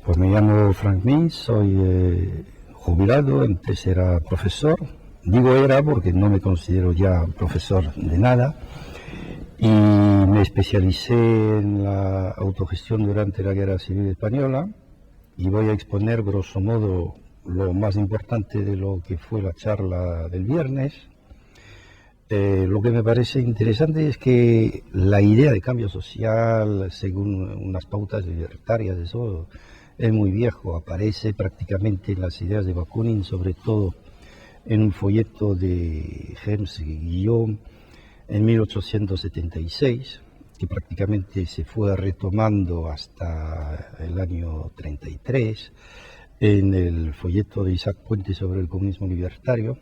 Pues me llamo Frank Min, soy jubilado, antes era profesor. Digo era porque no me considero ya profesor de nada. Y me especialicé en la autogestión durante la Guerra Civil Española y voy a exponer grosso modo lo más importante de lo que fue la charla del viernes. Lo que me parece interesante es que la idea de cambio social, según unas pautas libertarias, eso es muy viejo, aparece prácticamente en las ideas de Bakunin, sobre todo en un folleto de James Guillaume en 1876, que prácticamente se fue retomando hasta el año 33, en el folleto de Isaac Puente sobre el comunismo libertario.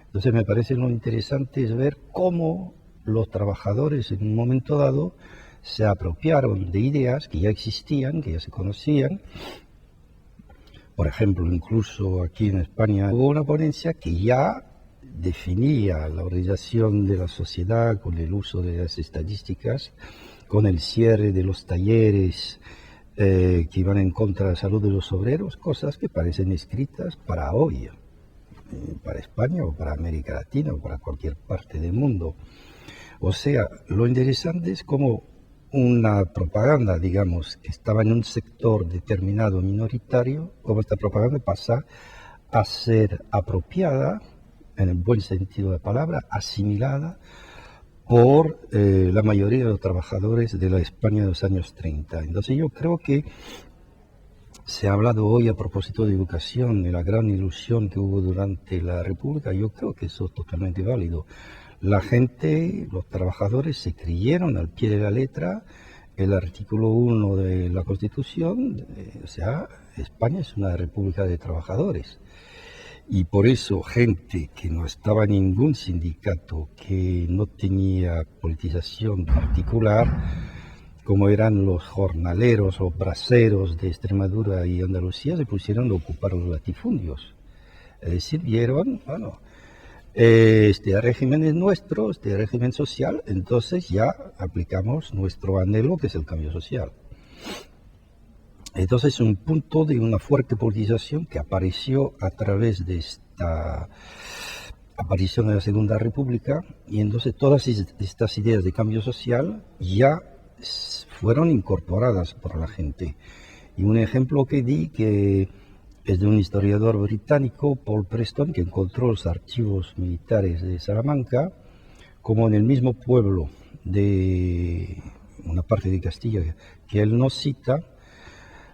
Entonces me parece lo interesante es ver cómo los trabajadores en un momento dado se apropiaron de ideas que ya existían, que ya se conocían. Por ejemplo, incluso aquí en España hubo una ponencia que ya definía la organización de la sociedad con el uso de las estadísticas, con el cierre de los talleres que iban en contra de la salud de los obreros, cosas que parecen escritas para hoy, para España o para América Latina o para cualquier parte del mundo. O sea, lo interesante es cómo una propaganda, digamos, que estaba en un sector determinado minoritario, cómo esta propaganda pasa a ser apropiada, en el buen sentido de la palabra, asimilada por la mayoría de los trabajadores de la España de los años 30. Entonces yo creo que se ha hablado hoy a propósito de educación, de la gran ilusión que hubo durante la República. Yo creo que eso es totalmente válido. La gente, los trabajadores, se creyeron al pie de la letra el artículo 1 de la Constitución, o sea, España es una república de trabajadores. Y por eso gente que no estaba en ningún sindicato, que no tenía politización particular, como eran los jornaleros o braceros de Extremadura y Andalucía, se pusieron a ocupar los latifundios. Es decir, vieron, bueno, este régimen es nuestro, este régimen social, entonces ya aplicamos nuestro anhelo, que es el cambio social. Entonces es un punto de una fuerte politización que apareció a través de esta aparición de la Segunda República, y entonces todas estas ideas de cambio social ya fueron incorporadas por la gente. Y un ejemplo que di que es de un historiador británico, Paul Preston, que encontró los archivos militares de Salamanca, como en el mismo pueblo de una parte de Castilla que él no cita,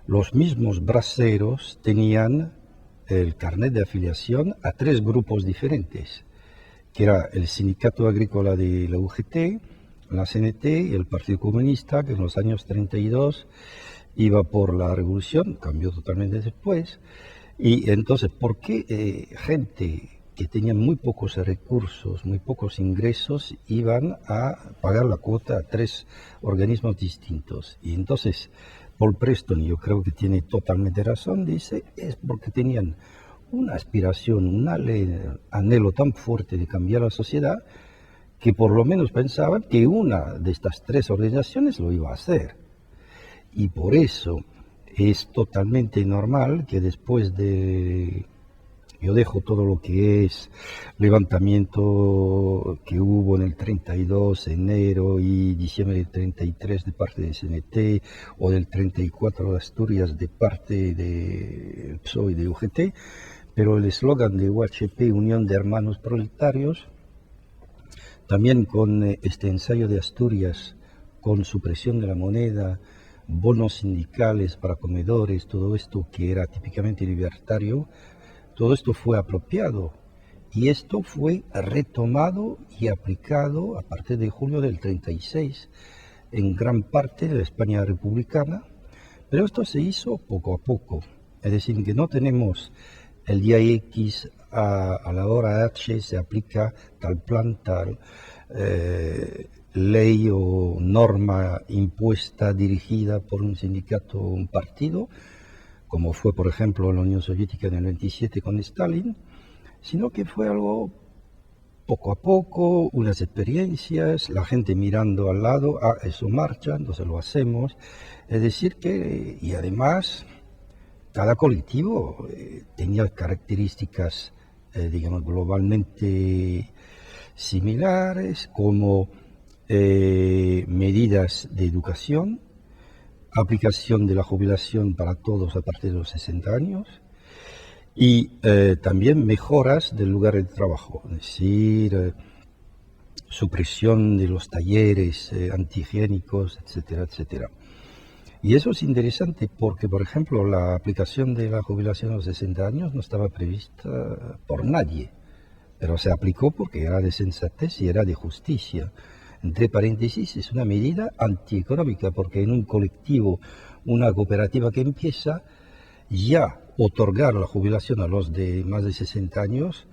los mismos braceros tenían el carnet de afiliación a 3 grupos diferentes, que era el Sindicato Agrícola de la UGT, la CNT y el Partido Comunista, que en los años 32 iba por la revolución, cambió totalmente después. Y entonces, ¿por qué gente que tenía muy pocos recursos, muy pocos ingresos, iban a pagar la cuota a 3 organismos distintos? Y entonces Paul Preston, yo creo que tiene totalmente razón, dice, es porque tenían una aspiración, un anhelo tan fuerte de cambiar la sociedad, que por lo menos pensaban que una de estas 3 organizaciones lo iba a hacer. Y por eso es totalmente normal que después de... Yo dejo todo lo que es levantamiento que hubo en el 32, enero y diciembre del 33 de parte de CNT, o del 34 de Asturias de parte del PSOE y de UGT, pero el eslogan de UHP, Unión de Hermanos Proletarios, también con este ensayo de Asturias, con supresión de la moneda, bonos sindicales para comedores, todo esto que era típicamente libertario, todo esto fue apropiado y esto fue retomado y aplicado a partir de julio del 36 en gran parte de la España republicana, pero esto se hizo poco a poco, es decir, que no tenemos el día X a la hora H se aplica tal plan, tal ley o norma impuesta, dirigida por un sindicato o un partido, como fue por ejemplo en la Unión Soviética en el 27 con Stalin, sino que fue algo poco a poco, unas experiencias, la gente mirando al lado, eso marcha, entonces lo hacemos. Es decir que, y además, cada colectivo tenía características, digamos, globalmente similares, como medidas de educación, aplicación de la jubilación para todos a partir de los 60 años y también mejoras del lugar de trabajo, es decir, supresión de los talleres antihigiénicos, etcétera, etcétera. Y eso es interesante porque, por ejemplo, la aplicación de la jubilación a los 60 años no estaba prevista por nadie, pero se aplicó porque era de sensatez y era de justicia. Entre paréntesis, es una medida antieconómica porque en un colectivo, una cooperativa que empieza, ya otorgar la jubilación a los de más de 60 años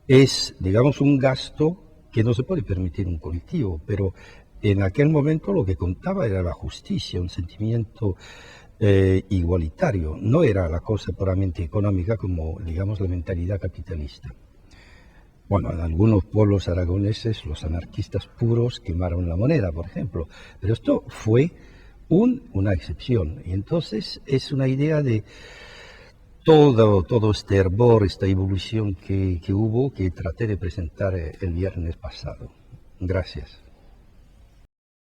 es, digamos, un gasto que no se puede permitir un colectivo, pero en aquel momento lo que contaba era la justicia, un sentimiento igualitario, no era la cosa puramente económica como, digamos, la mentalidad capitalista. Bueno, en algunos pueblos aragoneses los anarquistas puros quemaron la moneda, por ejemplo, pero esto fue una excepción. Y entonces es una idea de todo este hervor, esta evolución que hubo, que traté de presentar el viernes pasado. Gracias.